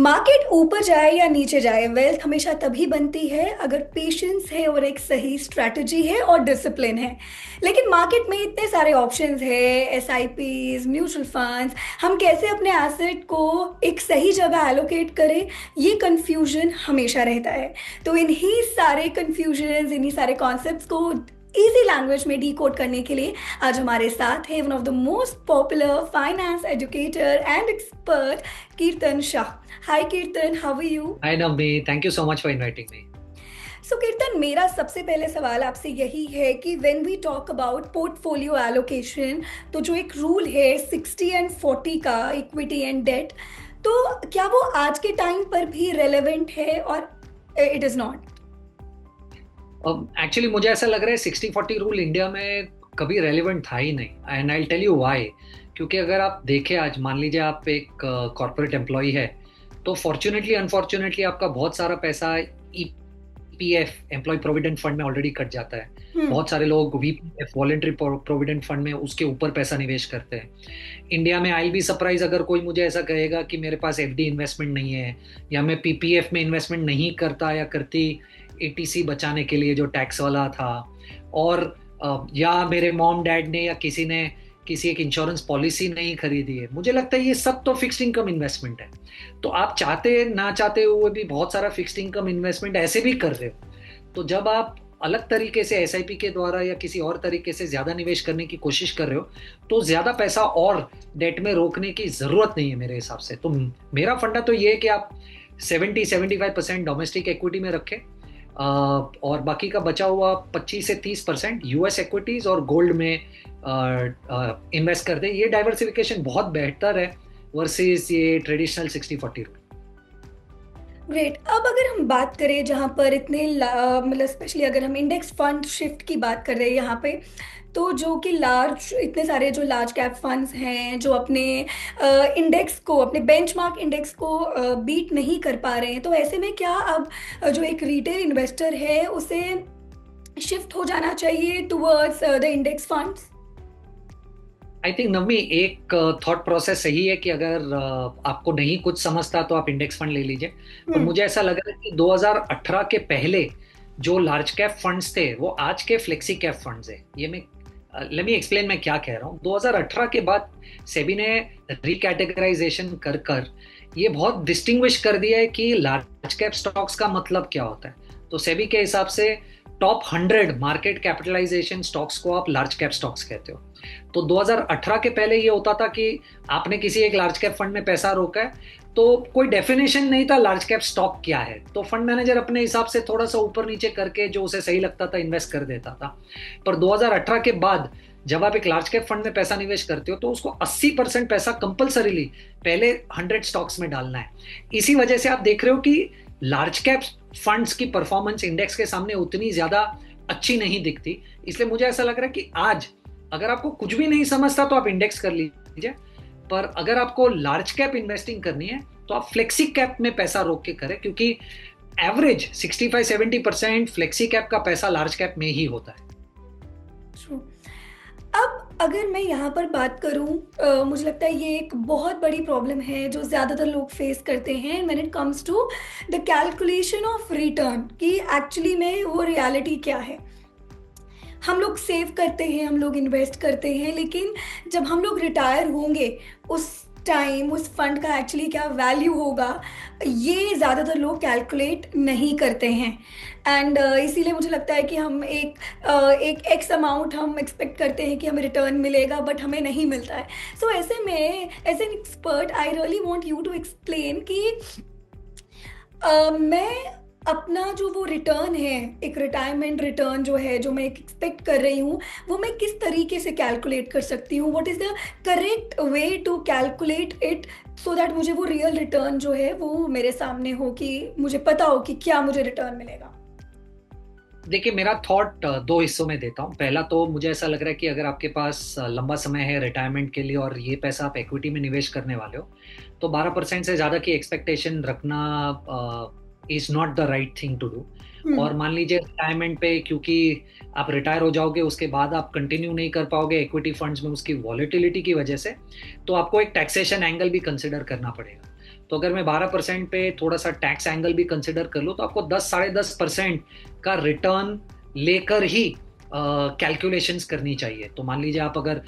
Market ऊपर जाए या नीचे जाए, वेल्थ हमेशा तभी बनती है अगर पेशेंस है और एक सही स्ट्रैटेजी है और डिसिप्लिन है। लेकिन मार्केट में इतने सारे ऑप्शंस है, एसआईपीज, म्यूचुअल फंड्स, हम कैसे अपने एसेट को एक सही जगह एलोकेट करें, ये कंफ्यूजन हमेशा रहता है। तो इन्हीं सारे कंफ्यूजन, इन्हीं सारे कॉन्सेप्ट्स को इजी लैंग्वेज में डिकोड करने के लिए आज हमारे साथ है one of the most popular finance educator and expert, Keertan Shah. Hi Keertan, how are you? Hi Navni, thank you so much for inviting me. So Keertan, मेरा सबसे पहले सवाल आपसे यही है कि when we talk about portfolio allocation, तो जो एक रूल है 60 एंड 40 का, इक्विटी एंड डेट, तो क्या वो आज के टाइम पर भी रेलेवेंट है और इट इज नॉट? एक्चुअली मुझे ऐसा लग रहा है 60-40 रूल इंडिया में कभी रेलिवेंट था ही नहीं and I tell you why. क्योंकि अगर आप देखें, आज मान लीजिए आप एक कॉर्पोरेट एम्प्लॉय है, तो फॉर्चुनेटली अनफॉर्चुनेटली आपका बहुत सारा पैसा ईपीएफ एम्प्लॉय प्रोविडेंट फंड में ऑलरेडी कट जाता है। बहुत सारे लोग वीपीएफ वॉलंटरी प्रोविडेंट फंड में उसके ऊपर पैसा निवेश करते हैं। इंडिया में आई बी सरप्राइज अगर कोई मुझे ऐसा कहेगा कि मेरे पास एफडी इन्वेस्टमेंट नहीं है या मैं पीपीएफ में इन्वेस्टमेंट नहीं करता या करती एटीसी बचाने के लिए जो टैक्स वाला था, और या मेरे मॉम डैड ने या किसी ने किसी एक इंश्योरेंस पॉलिसी नहीं खरीदी है। मुझे लगता है ये सब तो फिक्स्ड इनकम इन्वेस्टमेंट है। तो आप चाहते ना चाहते हुए भी बहुत सारा फिक्स्ड इनकम इन्वेस्टमेंट ऐसे भी कर रहे हो। तो जब आप अलग तरीके से एसआईपी के द्वारा या किसी और तरीके से ज्यादा निवेश करने की कोशिश कर रहे हो, तो ज्यादा पैसा और डेट में रोकने की जरूरत नहीं है मेरे हिसाब से। तो मेरा फंडा तो ये है कि आप 70-75% डोमेस्टिक इक्विटी में रखें, और बाकी का बचा हुआ 25 से 30% यूएस इक्विटीज और गोल्ड में इन्वेस्ट कर दे। ये डाइवर्सिफिकेशन बहुत बेहतर है वर्सेस ये ट्रेडिशनल 60-40 रूल। ग्रेट। अब अगर हम बात करें जहाँ पर मतलब स्पेशली अगर हम इंडेक्स फंड शिफ्ट की बात कर रहे हैं यहाँ पे, तो जो कि लार्ज, इतने सारे जो लार्ज कैप फंड्स हैं जो अपने इंडेक्स को, अपने बेंचमार्क इंडेक्स को बीट नहीं कर पा रहे हैं, तो ऐसे में क्या अब जो एक रिटेल इन्वेस्टर है उसे शिफ्ट हो जाना चाहिए towards the index funds? I think नवमी, एक थॉट प्रोसेस सही है कि अगर आपको नहीं कुछ समझता तो आप इंडेक्स फंड ले लीजिए। पर मुझे ऐसा लग रहा है कि 2018 के पहले जो लार्ज कैप फंड्स थे वो आज के फ्लेक्सी कैप फंड्स है। ये मैं लेट मी एक्सप्लेन मैं क्या कह रहा हूँ। 2018 के बाद सेबी ने रिकैटेगराइजेशन कर कर ये बहुत डिस्टिंग्विश कर दिया है कि लार्ज कैप स्टॉक्स का मतलब क्या होता है। तो सेबी के हिसाब से टॉप 100 मार्केट कैपिटलाइजेशन स्टॉक्स को आप लार्ज कैप स्टॉक्स कहते हो। तो 2018 के पहले ये होता था कि आपने किसी एक लार्ज कैप फंड में पैसा रोका है तो कोई डेफिनेशन नहीं था लार्ज कैप स्टॉक क्या है, तो फंड मैनेजर अपने हिसाब से थोड़ा सा ऊपर नीचे करके जो उसे सही लगता था इन्वेस्ट कर देता था। पर 2018 के बाद जब आप एक लार्ज कैप फंड में पैसा निवेश करते हो तो उसको 80% पैसा कंपलसरीली पहले 100 स्टॉक्स में डालना है। इसी वजह से आप देख रहे हो कि लार्ज कैप फंड्स की परफॉर्मेंस इंडेक्स के सामने उतनी ज्यादा अच्छी नहीं दिखती। इसलिए मुझे ऐसा लग रहा है कि आज अगर आपको कुछ भी नहीं समझता तो आप इंडेक्स कर लीजिए, पर अगर आपको लार्ज कैप इन्वेस्टिंग करनी है तो आप फ्लेक्सी कैप में पैसा रोक के करें, क्योंकि एवरेज 65-70% फ्लेक्सी कैप का पैसा लार्ज कैप में ही होता है। अब अगर मैं यहाँ पर बात करूँ, मुझे लगता है ये एक बहुत बड़ी प्रॉब्लम है जो ज़्यादातर लोग फेस करते हैं when it comes to the calculation of return, कि एक्चुअली में वो रियलिटी क्या है। हम लोग सेव करते हैं, हम लोग इन्वेस्ट करते हैं, लेकिन जब हम लोग रिटायर होंगे उस टाइम उस फंड का एक्चुअली क्या वैल्यू होगा, ये ज़्यादातर लोग कैलकुलेट नहीं करते हैं। एंड इसीलिए मुझे लगता है कि हम एक एक्स अमाउंट हम एक्सपेक्ट करते हैं कि हमें रिटर्न मिलेगा, बट हमें नहीं मिलता है। सो ऐसे में as an expert I really want you to explain कि मैं अपना जो वो रिटर्न है, एक रिटायरमेंट रिटर्न जो है, जो मैं एक्सपेक्ट कर रही हूँ, वो मैं किस तरीके से कैलकुलेट कर सकती हूँ? What is the correct way to calculate it, so that मुझे वो रियल रिटर्न जो है वो मेरे सामने हो, कि मुझे पता हो कि क्या मुझे रिटर्न मिलेगा। देखिए, मेरा थॉट दो हिस्सों में देता हूँ। पहला तो मुझे ऐसा लग रहा है कि अगर आपके पास लंबा समय है रिटायरमेंट के लिए और ये पैसा आप इक्विटी में निवेश करने वाले हो, तो 12% से ज़्यादा की एक्सपेक्टेशन रखना is not the right thing to do. और मान लीजिए रिटायरमेंट पे, क्योंकि आप रिटायर हो जाओगे उसके बाद आप कंटिन्यू नहीं कर पाओगे इक्विटी फंड्स में उसकी वॉलेटिलिटी की वजह से, तो आपको एक टैक्सेशन एंगल भी कंसिडर करना पड़ेगा। तो अगर मैं 12% पे थोड़ा सा टैक्स एंगल भी कंसिडर कर लूँ तो आपको 10-10.5% का रिटर्न लेकर ही कैलकुलेशंस करनी चाहिए। तो मान लीजिए आप अगर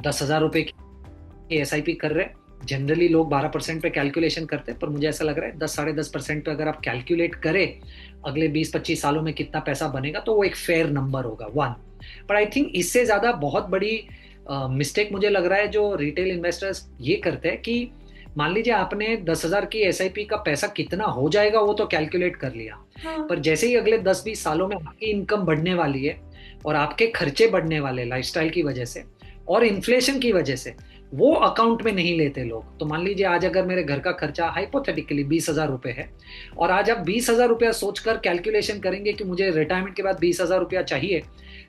10,000 रुपए की एसआईपी कर रहे हैं, जनरली लोग 12% पे कैलकुलेशन करते हैं, पर मुझे ऐसा लग रहा है 10-10.5% पे अगर आप कैलकुलेट करें अगले 20-25 सालों में कितना पैसा बनेगा तो वो एक फेयर नंबर होगा, वन। पर आई थिंक इससे ज्यादा बहुत बड़ी मिस्टेक मुझे लग रहा है जो रिटेल इन्वेस्टर्स ये करते हैं कि मान लीजिए आपने 10,000 की एसआईपी का पैसा कितना हो जाएगा वो तो कैलकुलेट कर लिया, हाँ। पर जैसे ही अगले 10-20 सालों में आपकी इनकम बढ़ने वाली है और आपके खर्चे बढ़ने वाले लाइफस्टाइल की वजह से और इन्फ्लेशन की वजह से, वो अकाउंट में नहीं लेते लोग। तो मान लीजिए आज अगर मेरे घर का खर्चा हाइपोथेटिकली 20,000 रुपए है और आज आप 20,000 रुपया सोचकर कैलकुलेशन करेंगे कि मुझे रिटायरमेंट के बाद 20,000 रुपया चाहिए,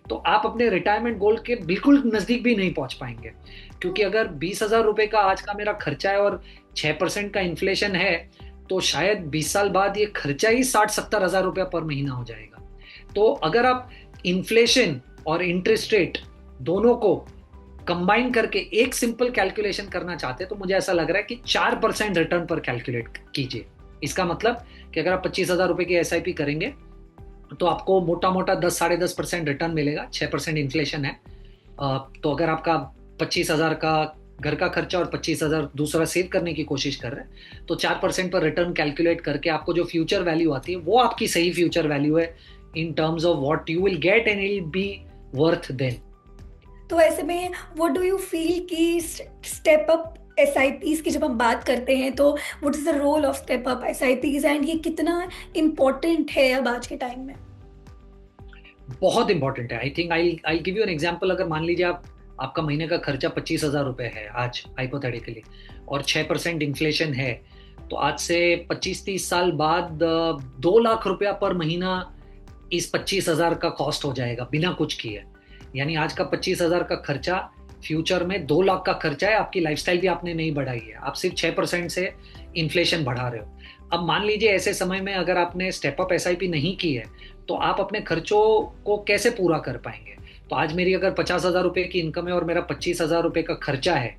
तो आप अपने रिटायरमेंट गोल के बिल्कुल नजदीक भी नहीं पहुंच पाएंगे। क्योंकि अगर 20,000 रुपए का आज का मेरा खर्चा है और 6% का इन्फ्लेशन है, तो शायद 20 साल बाद ये खर्चा ही 60-70 हज़ार रुपया पर महीना हो जाएगा। तो अगर आप इन्फ्लेशन और इंटरेस्ट रेट दोनों को कंबाइन करके एक सिंपल कैलकुलेशन करना चाहते हैं तो मुझे ऐसा लग रहा है कि 4% रिटर्न पर कैलकुलेट कीजिए। इसका मतलब कि अगर आप 25,000 रुपए की एसआईपी करेंगे तो आपको मोटा मोटा 10-10.5% रिटर्न मिलेगा, 6% इन्फ्लेशन है। तो अगर आपका 25,000 का घर का खर्चा और 25,000 दूसरा सेव करने की कोशिश कर रहे हैं तो 4% पर रिटर्न कैलकुलेट करके आपको जो फ्यूचर वैल्यू आती है वो आपकी सही फ्यूचर वैल्यू है in terms of what you will get and it will be worth then. तो ऐसे में व्हाट डू यू फील कि स्टेप अप एसआईपीज की जब हम बात करते हैं तो what is the role of step up SIPs and ये कितना इम्पोर्टेंट है अब आज के टाइम में? बहुत इंपॉर्टेंट है। आई think I give you an example. अगर मान लीजिए आपका महीने का खर्चा 25,000 रुपए है आज हाइपोथेटिकली और 6% इन्फ्लेशन है, तो आज से 25-30 साल बाद 2 लाख रुपया पर महीना इस 25,000 का कॉस्ट हो जाएगा बिना कुछ किए। यानी आज का 25,000 का खर्चा फ्यूचर में 2 लाख का खर्चा है। आपकी लाइफस्टाइल भी आपने नहीं बढ़ाई है, आप सिर्फ 6% से इन्फ्लेशन बढ़ा रहे हो। अब मान लीजिए ऐसे समय में अगर आपने स्टेप अप एसआईपी नहीं की है तो आप अपने खर्चों को कैसे पूरा कर पाएंगे? तो आज मेरी अगर 50,000 रुपए की इनकम है और मेरा 25,000 रुपए का खर्चा है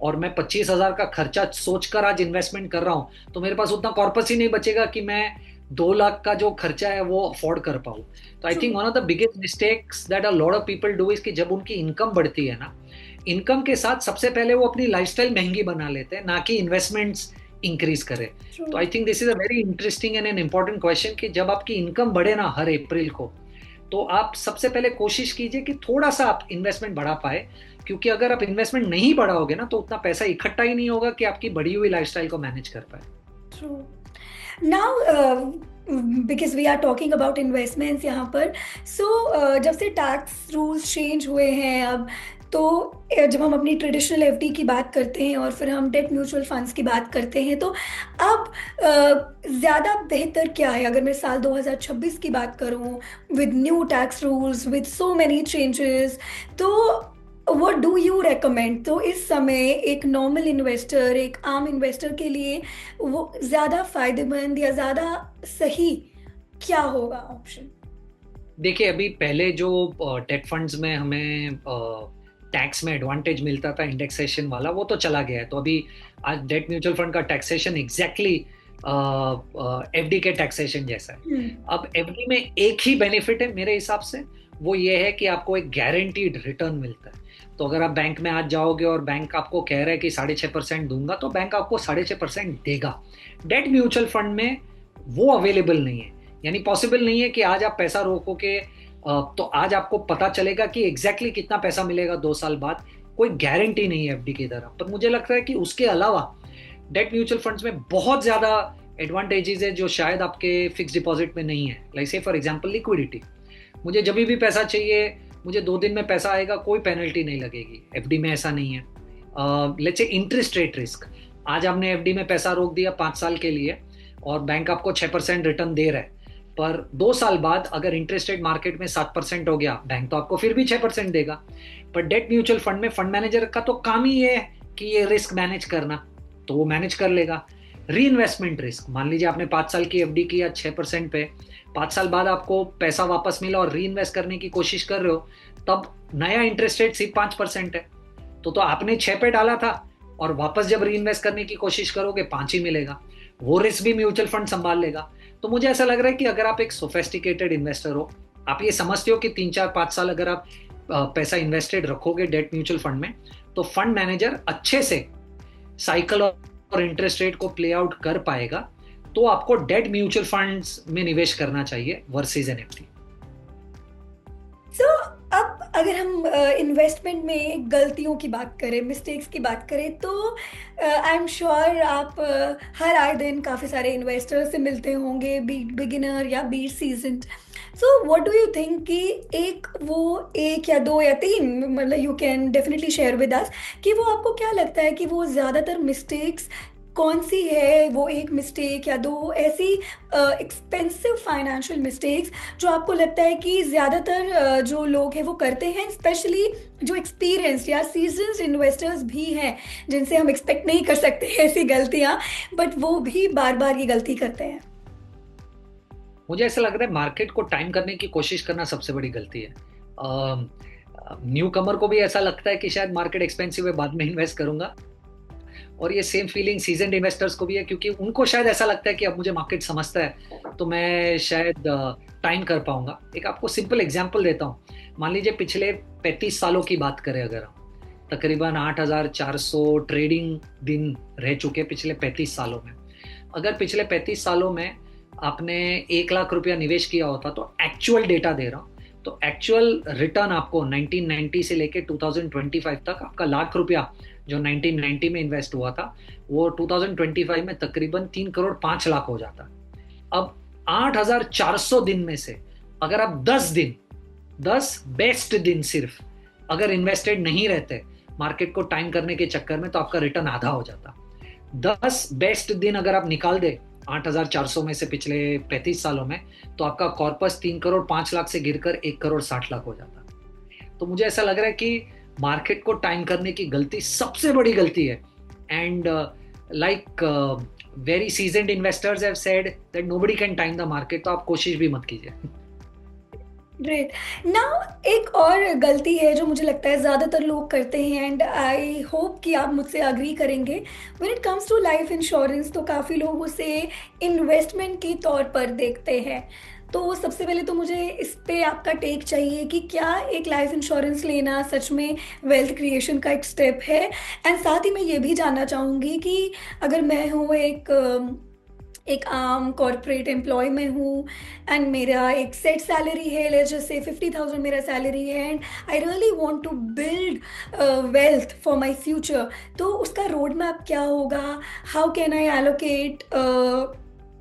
और मैं 25,000 का खर्चा सोचकर आज इन्वेस्टमेंट कर रहा हूं, तो मेरे पास उतना कॉर्पस ही नहीं बचेगा कि मैं 2 लाख का जो खर्चा है वो अफोर्ड कर पाऊं। तो I think one of the biggest mistakes that a lot of people do is कि जब उनकी इनकम बढ़ती है ना, इनकम के साथ सबसे पहले वो अपनी लाइफस्टाइल महंगी बना लेते हैं, ना कि इन्वेस्टमेंट्स इंक्रीज करे। तो I think this is a very interesting and an important question कि जब आपकी इनकम बढ़े ना हर अप्रैल को, तो आप सबसे पहले कोशिश कीजिए कि थोड़ा सा आप इन्वेस्टमेंट बढ़ा पाए। क्योंकि अगर आप इन्वेस्टमेंट नहीं बढ़ाओगे ना तो उतना पैसा इकट्ठा ही नहीं होगा कि आपकी बढ़ी हुई लाइफस्टाइल को मैनेज कर पाए। True. Now because we are talking about investments यहाँ पर, सो जब से टैक्स रूल्स चेंज हुए हैं अब, तो जब हम अपनी ट्रेडिशनल एफडी की बात करते हैं और फिर हम डेट म्यूचुअल फंड्स की बात करते हैं, तो अब ज़्यादा बेहतर क्या है? अगर मैं साल 2026 की बात करूं, with new tax rules, with so many changes, तो व्हाट डू यू रेकमेंड? तो इस समय एक नॉर्मल इन्वेस्टर, एक आम इन्वेस्टर के लिए वो ज़्यादा फायदेमंद या ज़्यादा सही क्या होगा ऑप्शन? देखिए, अभी पहले जो डेट फंड्स में हमें टैक्स में एडवांटेज मिलता था इंडेक्सेशन वाला, वो तो चला गया है। तो अभी आज डेट म्यूचुअल फंड का टैक्सेशन एग्जैक्टली एफडी के टैक्सेशन जैसा है। अब एफडी में एक ही बेनिफिट है मेरे हिसाब से, वो ये है कि आपको एक गारंटीड रिटर्न मिलता है। तो अगर आप बैंक में आज जाओगे और बैंक आपको कह रहा है कि 6.5% दूंगा, तो बैंक आपको 6.5% देगा। डेट म्यूचुअल फंड में वो अवेलेबल नहीं है, यानी पॉसिबल नहीं है कि आज आप पैसा रोको के तो आज आपको पता चलेगा कि एग्जैक्टली कितना पैसा मिलेगा 2 साल बाद। कोई गारंटी नहीं है एफडी की तरह। पर मुझे लगता है कि उसके अलावा डेट म्यूचुअल फंड्स में बहुत ज्यादा एडवांटेजेस है जो शायद आपके फिक्स डिपॉजिट में नहीं है। लाइक से फॉर एग्जांपल लिक्विडिटी, मुझे जब भी पैसा चाहिए, मुझे 2 दिन में पैसा आएगा, कोई पेनल्टी नहीं लगेगी। एफडी में ऐसा नहीं है। Let's say interest rate risk, आज आपने एफडी में पैसा रोक दिया 5 साल के लिए और बैंक आपको 6% रिटर्न दे रहा है, पर 2 साल बाद अगर इंटरेस्ट रेट मार्केट में 7% हो गया, बैंक तो आपको फिर भी 6% देगा। पर डेट म्यूचुअल फंड में फंड मैनेजर का तो काम ही है कि ये रिस्क मैनेज करना, तो वो मैनेज कर लेगा। री इन्वेस्टमेंट रिस्क, मान लीजिए आपने 5 साल की एफडी किया 6% पे, 5 साल बाद आपको पैसा वापस मिला और री इन्वेस्ट करने की कोशिश कर रहे हो, तब नया इंटरेस्ट रेट सिर्फ 5% है। तो आपने 6 पे डाला था और वापस जब री इन्वेस्ट करने की कोशिश करोगे 5 ही मिलेगा। वो रिस्क भी म्यूचुअल फंड संभाल लेगा। तो मुझे ऐसा लग रहा है कि अगर आप एक सोफेस्टिकेटेड इन्वेस्टर हो, आप ये समझते हो कि 3 4 5 साल अगर आप पैसा इन्वेस्टेड रखोगे डेट म्यूचुअल फंड में, तो फंड मैनेजर अच्छे से साइकिल और इंटरेस्ट रेट को प्ले आउट कर पाएगा, तो आपको डेट म्यूचुअल फंड्स में निवेश करना चाहिए वर्सेस एनएफटी। सो अब अगर हम इन्वेस्टमेंट में गलतियों की बात करें, मिस्टेक्स की बात करें, तो आई एम श्योर आप हर आए दिन काफ़ी सारे इन्वेस्टर्स से मिलते होंगे, बी बिगिनर या be seasoned. So what do you think कि एक वो एक या दो या तीन, मतलब you can definitely share with us, कि वो आपको क्या लगता है कि वो ज़्यादातर मिस्टेक्स कौन सी है, वो एक मिस्टेक या दो ऐसी एक्सपेंसिव फाइनेंशियल मिस्टेक्स जो आपको लगता है कि ज़्यादातर जो लोग हैं वो करते हैं, स्पेशली जो एक्सपीरियंस्ड या सीजन्ड इन्वेस्टर्स भी हैं, जिनसे हम एक्सपेक्ट नहीं कर सकते ऐसी गलतियां, बट वो भी बार बार ये गलती करते हैं। मुझे ऐसा लग रहा है मार्केट को टाइम करने की कोशिश करना सबसे बड़ी गलती है। न्यू कमर को भी ऐसा लगता है कि शायद मार्केट एक्सपेंसिव है, बाद में इन्वेस्ट करूंगा, और ये सेम फीलिंग सीजन्ड इन्वेस्टर्स को भी है, क्योंकि उनको शायद ऐसा लगता है कि अब मुझे मार्केट समझता है तो मैं शायद टाइम कर पाऊंगा। एक आपको सिंपल एग्जांपल देता हूँ। मान लीजिए पिछले 35 सालों की बात करें अगर हम, तकरीबन 8,400 ट्रेडिंग दिन रह चुके पिछले 35 सालों में। अगर पिछले 35 सालों में आपने 1 लाख रुपया निवेश किया होता, तो एक्चुअल डेटा दे रहा हूँ, तो एक्चुअल रिटर्न आपको 1990 से लेके 2025 तक आपका लाख रुपया जो 1990 में इन्वेस्ट हुआ था, वो 2025 में तकरीबन 3,05,00,000 हो जाता। अब 8,400 दिन में से अगर आप 10 बेस्ट दिन सिर्फ अगर इन्वेस्टेड नहीं रहते मार्केट को टाइम करने के चक्कर में, तो आपका रिटर्न आधा हो जाता। 10 बेस्ट दिन अगर आप निकाल दे 8,400 में से पिछले 35 सालों में, तो आपका कॉर्पस 3,05,00,000 से गिरकर 1,60,00,000 हो जाता। तो मुझे ऐसा लग रहा है कि मार्केट को टाइम करने की गलती सबसे बड़ी गलती है। And like very seasoned investors have said that nobody can time the market, तो आप कोशिश भी मत कीजिए। ग्रेट। नाउ एक और गलती है जो मुझे लगता है ज़्यादातर लोग करते हैं, एंड आई होप कि आप मुझसे अग्री करेंगे। When it comes to life insurance, तो काफ़ी लोग उसे इन्वेस्टमेंट के तौर पर देखते हैं। तो सबसे पहले तो मुझे इस पे आपका टेक चाहिए कि क्या एक लाइफ इंश्योरेंस लेना सच में वेल्थ क्रिएशन का एक स्टेप है। एंड साथ ही मैं ये भी जानना चाहूँगी कि अगर मैं हूँ एक आम कॉरपोरेट एम्प्लॉय में हूँ, एंड मेरा एक सेट सैलरी है, लेट्स जस्ट से 50,000 मेरा सैलरी है, and I really want to build wealth for my future, तो उसका रोड मैप क्या होगा? How can I allocate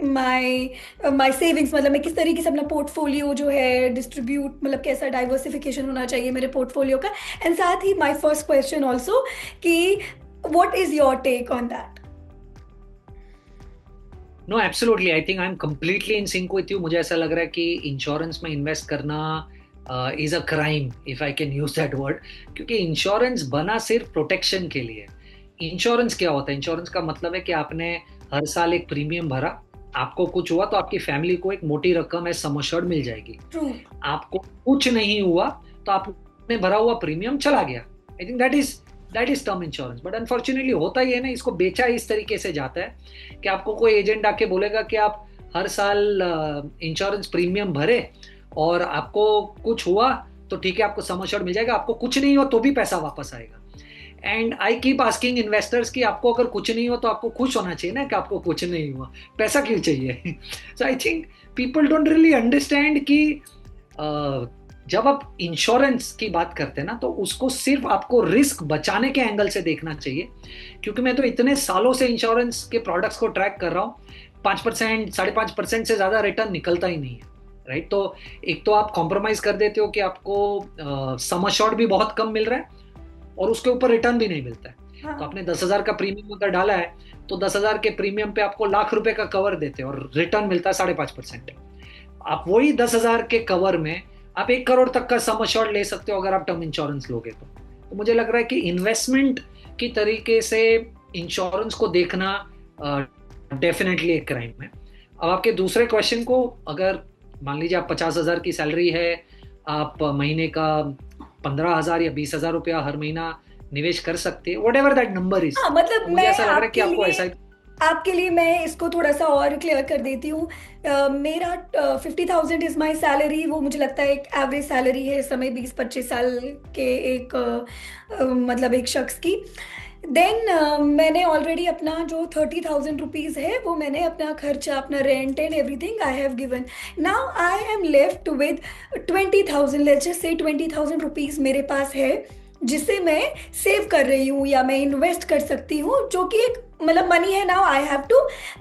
my my savings, मतलब मैं किस तरीके से अपना पोर्टफोलियो जो है डिस्ट्रीब्यूट, मतलब कैसा डाइवर्सिफिकेशन होना चाहिए मेरे पोर्टफोलियो का। एंड साथ ही माय फर्स्ट क्वेश्चन ऑल्सो कि what is your take on that? No absolutely, I think I am completely in sync with you. मुझे ऐसा लग रहा है कि इंश्योरेंस में इन्वेस्ट करना is a crime, if I can use that word, क्योंकि इंश्योरेंस बना सिर्फ प्रोटेक्शन के लिए। इंश्योरेंस क्या होता है? इंश्योरेंस का मतलब है कि आपने हर साल एक प्रीमियम भरा, आपको कुछ हुआ तो आपकी फैमिली को एक मोटी रकम है सम एश्योर्ड मिल जाएगी। ट्रू। आपको कुछ नहीं हुआ तो आपने भरा हुआ प्रीमियम चला गया। I think that is term insurance. But unfortunately होता ही है ना, इसको बेचा इस तरीके से जाता है कि आपको कोई एजेंट आके बोलेगा कि आप हर साल इंश्योरेंस प्रीमियम भरे और आपको कुछ हुआ तो ठीक है, आपको सम एश्योर्ड मिल जाएगा, आपको कुछ नहीं हुआ तो भी पैसा वापस आएगा। And I keep asking investors कि आपको अगर कुछ नहीं हो तो आपको खुश होना चाहिए ना कि आपको कुछ नहीं हुआ, पैसा क्यों चाहिए? So I think people don't really understand कि जब आप इंश्योरेंस की बात करते हैं ना, तो उसको सिर्फ आपको रिस्क बचाने के एंगल से देखना चाहिए। क्योंकि मैं तो इतने सालों से इंश्योरेंस के प्रोडक्ट्स को ट्रैक कर रहा हूँ, 5%, 5.5% से ज्यादा रिटर्न निकलता ही नहीं है, राइट? तो एक तो आप कॉम्प्रोमाइज कर देते हो कि आपको सम एश्योर्ड भी बहुत कम मिल रहा है और उसके ऊपर रिटर्न भी नहीं मिलता है। हाँ। तो आपने 10,000 का प्रीमियम अगर डाला है तो 10,000 के प्रीमियम पे आपको लाख रुपए का कवर देते हैं और रिटर्न मिलता है 5.5%। आप वही 10,000 के कवर में आप 1 करोड़ तक का सम एश्योर्ड ले सकते हो अगर आप टर्म इंश्योरेंस लोगे तो मुझे लग रहा है कि इन्वेस्टमेंट की तरीके से इंश्योरेंस को देखना डेफिनेटली एक क्राइम है। अब आपके दूसरे क्वेश्चन को, अगर मान लीजिए आप 50,000 की सैलरी है, आप महीने का 15,000 या 20,000 रुपया हर महीना निवेश कर सकती है, what ever that number is. हाँ मतलब तो मुझे मैं ऐसा लग रहा है कि आपको ऐसा। आपके लिए मैं इसको थोड़ा सा और क्लियर कर देती हूँ। मेरा 50,000 इज माई सैलरी, वो मुझे लगता है एक एवरेज सैलरी है इस समय 20-25 साल के एक मतलब एक शख्स की। देन मैंने ऑलरेडी अपना जो 30,000 रुपीज़ है वो मैंने अपना खर्चा, अपना rent and everything I have given. Now I am left with 20,000, let's just से 20,000 रुपीज़ मेरे पास है, जिसे मैं सेव कर रही हूँ या मैं इन्वेस्ट कर सकती हूँ, जो कि एक मतलब मनी है। नाउ आई हैव टू,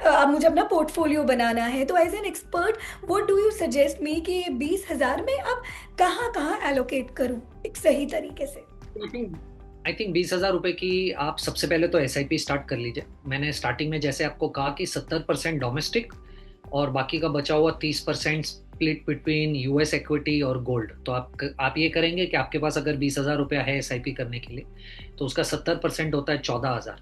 अब मुझे अपना पोर्टफोलियो बनाना है। तो as an expert what do you suggest me कि ये 20,000 में अब कहाँ कहाँ एलोकेट करूँ एक सही तरीके से? आई थिंक 20,000 रुपए की आप सबसे पहले तो SIP स्टार्ट कर लीजिए। मैंने स्टार्टिंग में जैसे आपको कहा कि 70% डोमेस्टिक और बाकी का बचा हुआ 30% स्प्लिट बिटवीन US इक्विटी और गोल्ड। तो आप ये करेंगे कि आपके पास अगर 20,000 रुपया है SIP करने के लिए, तो उसका 70% होता है 14,000।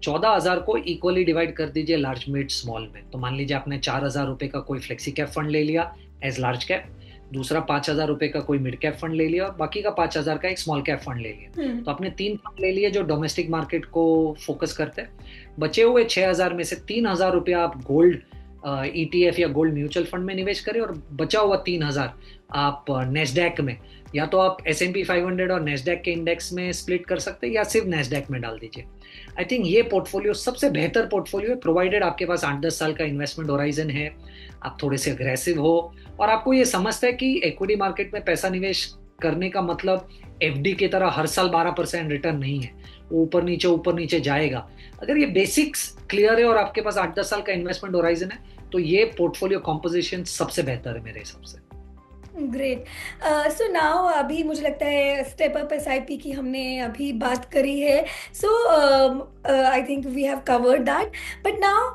14,000 को इक्वली डिवाइड कर दीजिए लार्ज मिड स्मॉल में। तो मान लीजिए आपने 4,000 रुपये का कोई फ्लेक्सी कैप फंड ले लिया एज लार्ज कैप, दूसरा 5,000 रुपये का कोई मिड कैप फंड ले लिया, और बाकी का 5,000 का एक स्मॉल कैप फंड ले लिया। तो आपने 3 फंड ले लिए जो डोमेस्टिक मार्केट को फोकस करते हैं। बचे हुए 6,000 में से 3,000 रुपया आप गोल्ड ETF या गोल्ड म्यूचुअल फंड में निवेश करें, और बचा हुआ 3,000 आप नेस्डैक में, या तो आप S&P 500 और नेस्डैक के इंडेक्स में स्प्लिट कर सकते हैं, या सिर्फ नेस्डैक में डाल दीजिए। आई थिंक ये पोर्टफोलियो सबसे बेहतर पोर्टफोलियो है, प्रोवाइडेड आपके पास 8-10 साल का इन्वेस्टमेंट होराइजन है, आप थोड़े से अग्रेसिव हो, और आपको ये समझता है कि इक्विटी मार्केट में पैसा निवेश करने का मतलब FD की तरह हर साल 12% रिटर्न नहीं है, वो ऊपर नीचे जाएगा। अगर ये बेसिक्स क्लियर है और आपके पास 8-10 साल का इन्वेस्टमेंट होराइजन है, तो ये पोर्टफोलियो कॉम्पोजिशन सबसे बेहतर है मेरे हिसाब से। ग्रेट। सो नाउ अभी मुझे लगता है स्टेप अप SIP की हमने अभी बात करी है। So I think we have covered that. But now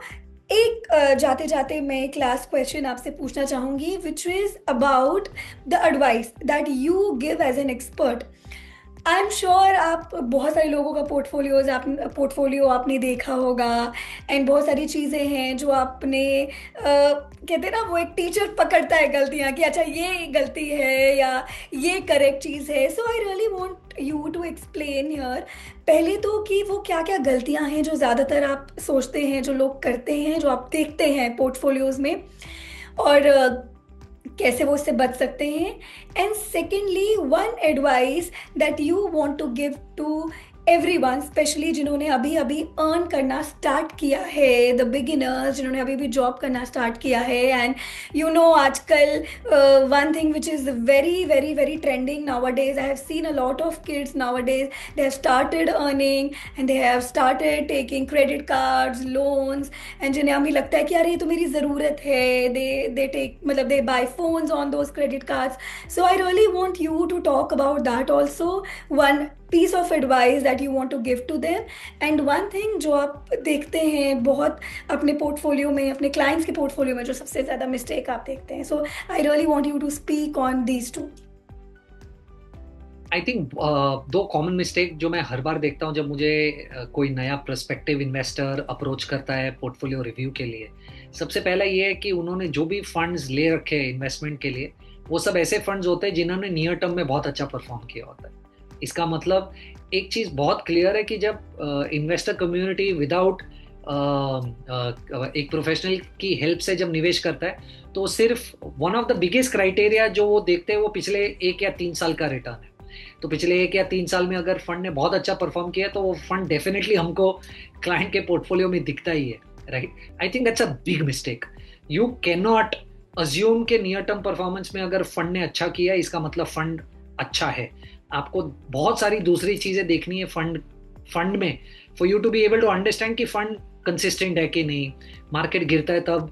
एक जाते जाते मैं एक लास्ट क्वेश्चन आपसे पूछना चाहूंगी, which is about the advice that you give as an expert. I am sure आप बहुत सारे लोगों का पोर्टफोलियो आपने देखा होगा, एंड बहुत सारी चीज़ें हैं जो आपने कहते हैं ना, वो एक टीचर पकड़ता है गलतियाँ कि अच्छा ये गलती है या ये करेक्ट चीज़ है। So I really want you to explain here पहले तो कि वो क्या क्या गलतियाँ हैं जो ज़्यादातर आप सोचते हैं जो लोग करते हैं, जो आप देखते हैं पोर्टफोलियोज में, और कैसे वो उससे बच सकते हैं। And secondly one advice that you want to give to everyone, specially जिन्होंने अभी अभी अर्न करना स्टार्ट किया है, द बिगिनर्स जिन्होंने अभी भी जॉब करना स्टार्ट किया है। एंड यू नो आजकल one thing which is very very very trending nowadays, I have seen a lot of kids nowadays, they have started earning and they have started taking credit cards, loans, and जिन्हें हमें लगता है कि यार ये तो मेरी ज़रूरत है, they take मतलब they buy phones on those credit cards. So I really want you to talk about that also, one piece of advice that you want to give to them, and one thing जो आप देखते हैं बहुत अपने portfolio में, अपने clients के portfolio में, जो सबसे ज़्यादा मिस्टेक आप देखते हैं। So I really want you to speak on these two. I think दो कॉमन मिस्टेक जो मैं हर बार देखता हूँ जब मुझे कोई नया प्रोस्पेक्टिव इन्वेस्टर अप्रोच करता है पोर्टफोलियो रिव्यू के लिए। सबसे पहला ये है कि उन्होंने जो भी फंड्स ले रखे हैं इन्वेस्टमेंट के लिए, वो सब ऐसे फंड्स होते हैं जिन्होंने नियर टर्म में बहुत अच्छा परफॉर्म किया होता है। इसका मतलब एक चीज़ बहुत क्लियर है कि जब इन्वेस्टर कम्युनिटी विदाउट एक प्रोफेशनल की हेल्प से जब निवेश करता है, तो सिर्फ one of the biggest criteria जो वो देखते हैं वो पिछले 1 या 3 साल का रिटर्न है। तो पिछले 1 या 3 साल में अगर फंड ने बहुत अच्छा परफॉर्म किया तो वो फंड डेफिनेटली हमको क्लाइंट के पोर्टफोलियो में दिखता ही है, right. I think that's a big mistake. You can not assume के नियर टर्म परफॉर्मेंस में अगर फंड ने अच्छा किया इसका मतलब फंड अच्छा है। आपको बहुत सारी दूसरी चीजें देखनी है फंड में, for you to be able to understand कि फंड कंसिस्टेंट है कि नहीं, मार्केट गिरता है तब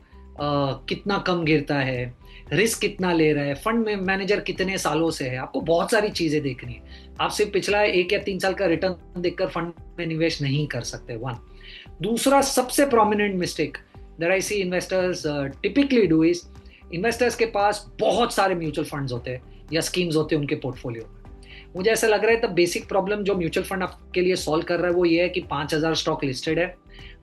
कितना कम गिरता है, रिस्क कितना ले रहा है, फंड में मैनेजर कितने सालों से है। आपको बहुत सारी चीजें देखनी है। आप सिर्फ पिछला 1 या 3 साल का रिटर्न देखकर फंड में निवेश नहीं कर सकते, वन। दूसरा सबसे prominent mistake that I see investors typically do is, investors के पास बहुत सारे म्यूचुअल फंड्स होते हैं या स्कीम्स होते हैं उनके पोर्टफोलियो में। मुझे ऐसा लग रहा है तब बेसिक प्रॉब्लम जो म्यूचुअल फंड आपके लिए सॉल्व कर रहा है वो ये है कि 5,000 स्टॉक लिस्टेड है।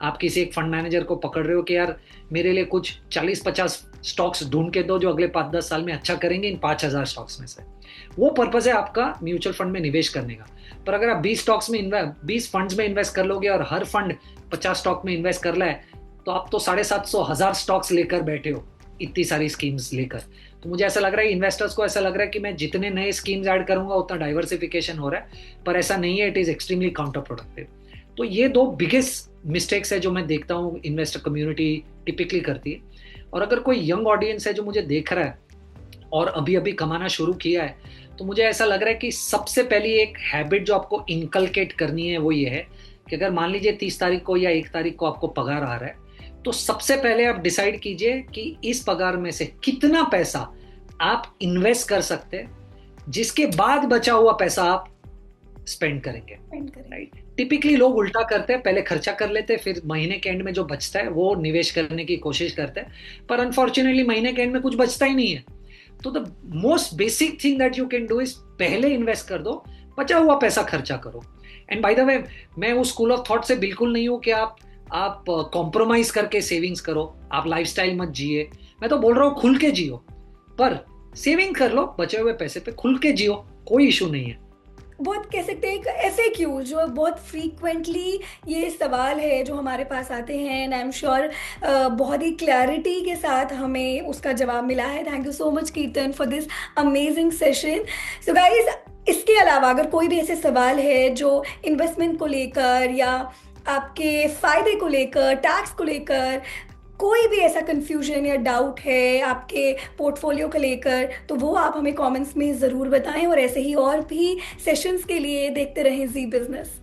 आप किसी एक फंड मैनेजर को पकड़ रहे हो कि यार मेरे लिए कुछ 40-50 स्टॉक्स ढूंढ के दो जो अगले 5-10 साल में अच्छा करेंगे इन 5,000 स्टॉक्स में से। वो पर्पस है आपका म्यूचुअल फंड में निवेश करने का। पर अगर आप 20 फंड्स में इन्वेस्ट कर लोगे और हर फंड 50 स्टॉक में इन्वेस्ट कर रहा है, तो आप तो 750,000 स्टॉक्स लेकर बैठे हो, इतनी सारी स्कीम्स लेकर। तो मुझे ऐसा लग रहा है, इन्वेस्टर्स को ऐसा लग रहा है कि मैं जितने नए स्कीम्स ऐड करूंगा उतना डाइवर्सिफिकेशन हो रहा है, पर ऐसा नहीं है। It is extremely counter productive. तो ये दो बिगेस्ट मिस्टेक्स है जो मैं देखता हूँ इन्वेस्टर कम्युनिटी टिपिकली करती है। और अगर कोई यंग ऑडियंस है जो मुझे देख रहा है और अभी अभी कमाना शुरू किया है, तो मुझे ऐसा लग रहा है कि सबसे पहली एक हैबिट जो आपको इनकलकेट करनी है वो ये है कि अगर मान लीजिए 30 तारीख को या 1 तारीख को आपको पगार आ रहा है, तो सबसे पहले आप डिसाइड कीजिए कि इस पगार में से कितना पैसा आप इन्वेस्ट कर सकते हैं, जिसके बाद बचा हुआ पैसा आप स्पेंड करेंगे। राइट। टिपिकली लोग उल्टा करते हैं, पहले खर्चा कर लेते हैं, फिर महीने के एंड में जो बचता है वो निवेश करने की कोशिश करते हैं, पर अनफॉर्चुनेटली महीने के एंड में कुछ बचता ही नहीं है। तो the most basic thing that you can do is पहले इन्वेस्ट कर दो, बचा हुआ पैसा खर्चा करो। एंड बाय द वे, मैं उस स्कूल ऑफ थॉट से बिल्कुल नहीं हूं कि आप कॉम्प्रोमाइज करके सेविंग्स करो, आप लाइफस्टाइल मत जिए। मैं तो बोल रहा हूँ खुल के जियो, पर सेविंग कर लो, बचे हुए पैसे पे खुल के जियो, कोई इशू नहीं है। बहुत कह सकते हैं एक FAQ जो बहुत फ्रीक्वेंटली ये सवाल है जो हमारे पास आते हैं, एंड आई एम श्योर बहुत ही क्लैरिटी के साथ हमें उसका जवाब मिला है। थैंक यू सो मच कीर्तन for this amazing session. So guys, इसके अलावा अगर कोई भी ऐसे सवाल है जो इन्वेस्टमेंट को लेकर या आपके फ़ायदे को लेकर, टैक्स को लेकर, कोई भी ऐसा कंफ्यूजन या डाउट है आपके पोर्टफोलियो को लेकर, तो वो आप हमें कमेंट्स में ज़रूर बताएं। और ऐसे ही और भी सेशंस के लिए देखते रहें जी बिजनेस।